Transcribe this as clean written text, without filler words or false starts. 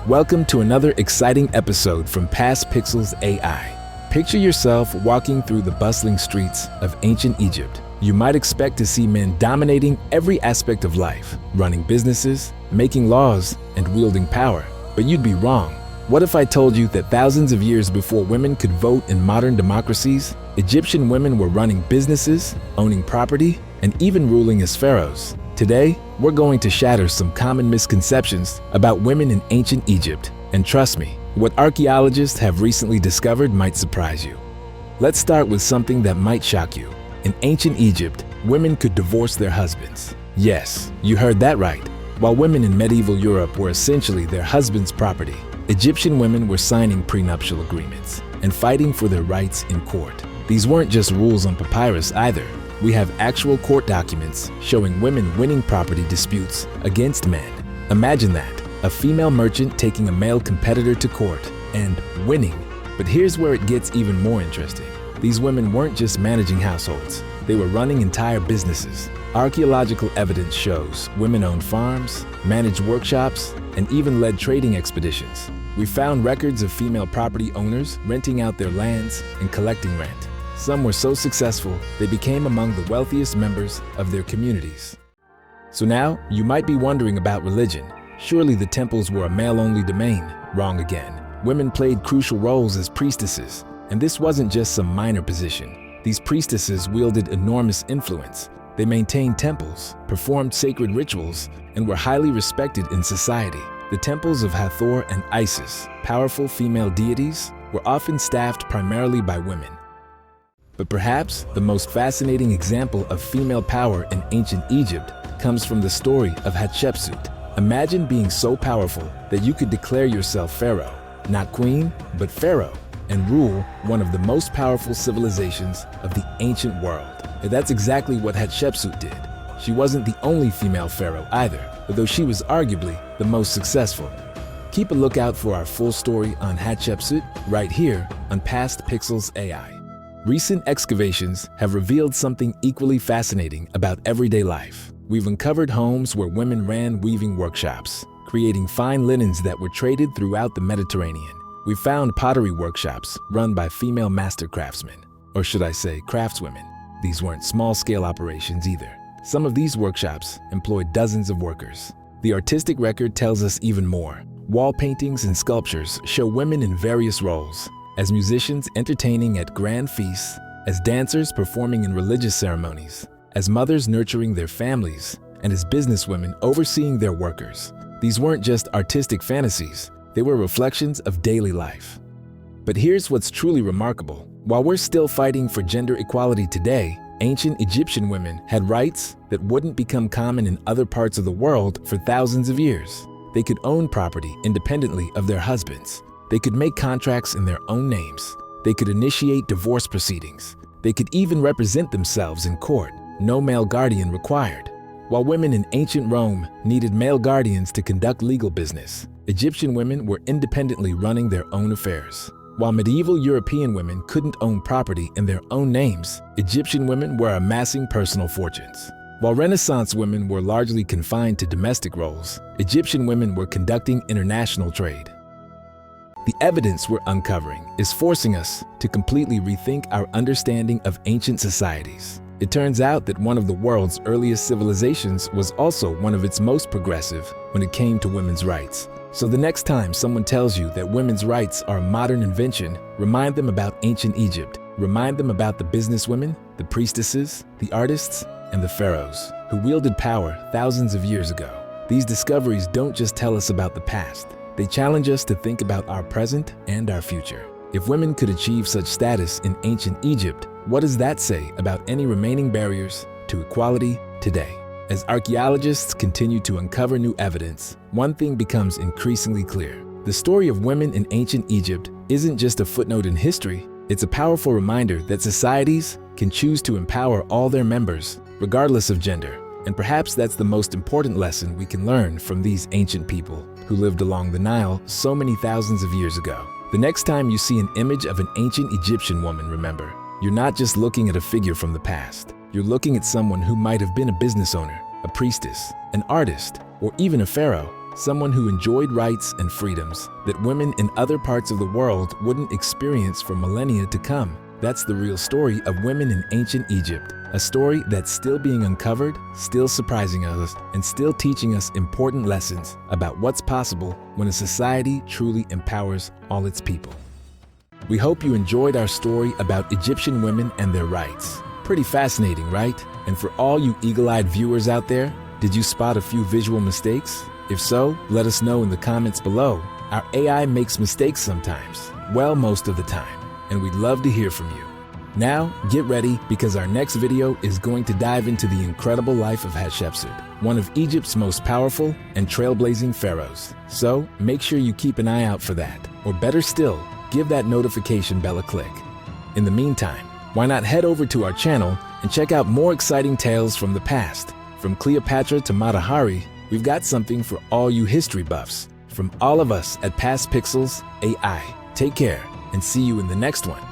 Welcome to another exciting episode from PastPixelsAI. Picture yourself walking through the bustling streets of ancient Egypt. You might expect to see men dominating every aspect of life, running businesses, making laws, and wielding power. But you'd be wrong. What if I told you that thousands of years before women could vote in modern democracies, Egyptian women were running businesses, owning property, and even ruling as pharaohs? Today, we're going to shatter some common misconceptions about women in ancient Egypt. And trust me, what archaeologists have recently discovered might surprise you. Let's start with something that might shock you. In ancient Egypt, women could divorce their husbands. Yes, you heard that right. While women in medieval Europe were essentially their husband's property, Egyptian women were signing prenuptial agreements and fighting for their rights in court. These weren't just rules on papyrus either. We have actual court documents showing women winning property disputes against men. Imagine that, a female merchant taking a male competitor to court and winning. But here's where it gets even more interesting. These women weren't just managing households, they were running entire businesses. Archaeological evidence shows women owned farms, managed workshops, and even led trading expeditions. We found records of female property owners renting out their lands and collecting rent. Some were so successful, they became among the wealthiest members of their communities. So now, you might be wondering about religion. Surely the temples were a male-only domain. Wrong again. Women played crucial roles as priestesses, and this wasn't just some minor position. These priestesses wielded enormous influence. They maintained temples, performed sacred rituals, and were highly respected in society. The temples of Hathor and Isis, powerful female deities, were often staffed primarily by women. But perhaps the most fascinating example of female power in ancient Egypt comes from the story of Hatshepsut. Imagine being so powerful that you could declare yourself pharaoh, not queen, but pharaoh, and rule one of the most powerful civilizations of the ancient world. And that's exactly what Hatshepsut did. She wasn't the only female pharaoh either, although she was arguably the most successful. Keep a lookout for our full story on Hatshepsut right here on PastPixelsAI. Recent excavations have revealed something equally fascinating about everyday life. We've uncovered homes where women ran weaving workshops, creating fine linens that were traded throughout the Mediterranean. We found pottery workshops run by female master craftsmen, or should I say craftswomen. These weren't small-scale operations either. Some of these workshops employed dozens of workers. The artistic record tells us even more. Wall paintings and sculptures show women in various roles, as musicians entertaining at grand feasts, as dancers performing in religious ceremonies, as mothers nurturing their families, and as businesswomen overseeing their workers. These weren't just artistic fantasies, they were reflections of daily life. But here's what's truly remarkable. While we're still fighting for gender equality today, ancient Egyptian women had rights that wouldn't become common in other parts of the world for thousands of years. They could own property independently of their husbands. They could make contracts in their own names. They could initiate divorce proceedings. They could even represent themselves in court, no male guardian required. While women in ancient Rome needed male guardians to conduct legal business, Egyptian women were independently running their own affairs. While medieval European women couldn't own property in their own names, Egyptian women were amassing personal fortunes. While Renaissance women were largely confined to domestic roles, Egyptian women were conducting international trade. The evidence we're uncovering is forcing us to completely rethink our understanding of ancient societies. It turns out that one of the world's earliest civilizations was also one of its most progressive when it came to women's rights. So the next time someone tells you that women's rights are a modern invention, remind them about ancient Egypt. Remind them about the businesswomen, the priestesses, the artists, and the pharaohs who wielded power thousands of years ago. These discoveries don't just tell us about the past. They challenge us to think about our present and our future. If women could achieve such status in ancient Egypt, what does that say about any remaining barriers to equality today? As archaeologists continue to uncover new evidence, one thing becomes increasingly clear. The story of women in ancient Egypt isn't just a footnote in history, it's a powerful reminder that societies can choose to empower all their members, regardless of gender. And perhaps that's the most important lesson we can learn from these ancient people who lived along the Nile so many thousands of years ago. The next time you see an image of an ancient Egyptian woman, remember, you're not just looking at a figure from the past. You're looking at someone who might have been a business owner, a priestess, an artist, or even a pharaoh, someone who enjoyed rights and freedoms that women in other parts of the world wouldn't experience for millennia to come. That's the real story of women in ancient Egypt, a story that's still being uncovered, still surprising us, and still teaching us important lessons about what's possible when a society truly empowers all its people. We hope you enjoyed our story about Egyptian women and their rights. Pretty fascinating, right? And for all you eagle-eyed viewers out there, did you spot a few visual mistakes? If so, let us know in the comments below. Our AI makes mistakes sometimes, well, most of the time, and we'd love to hear from you. Now, get ready because our next video is going to dive into the incredible life of Hatshepsut, one of Egypt's most powerful and trailblazing pharaohs. So make sure you keep an eye out for that, or better still, give that notification bell a click. In the meantime, why not head over to our channel and check out more exciting tales from the past. From Cleopatra to Mata Hari, we've got something for all you history buffs. From all of us at PastPixelsAI, take care and see you in the next one.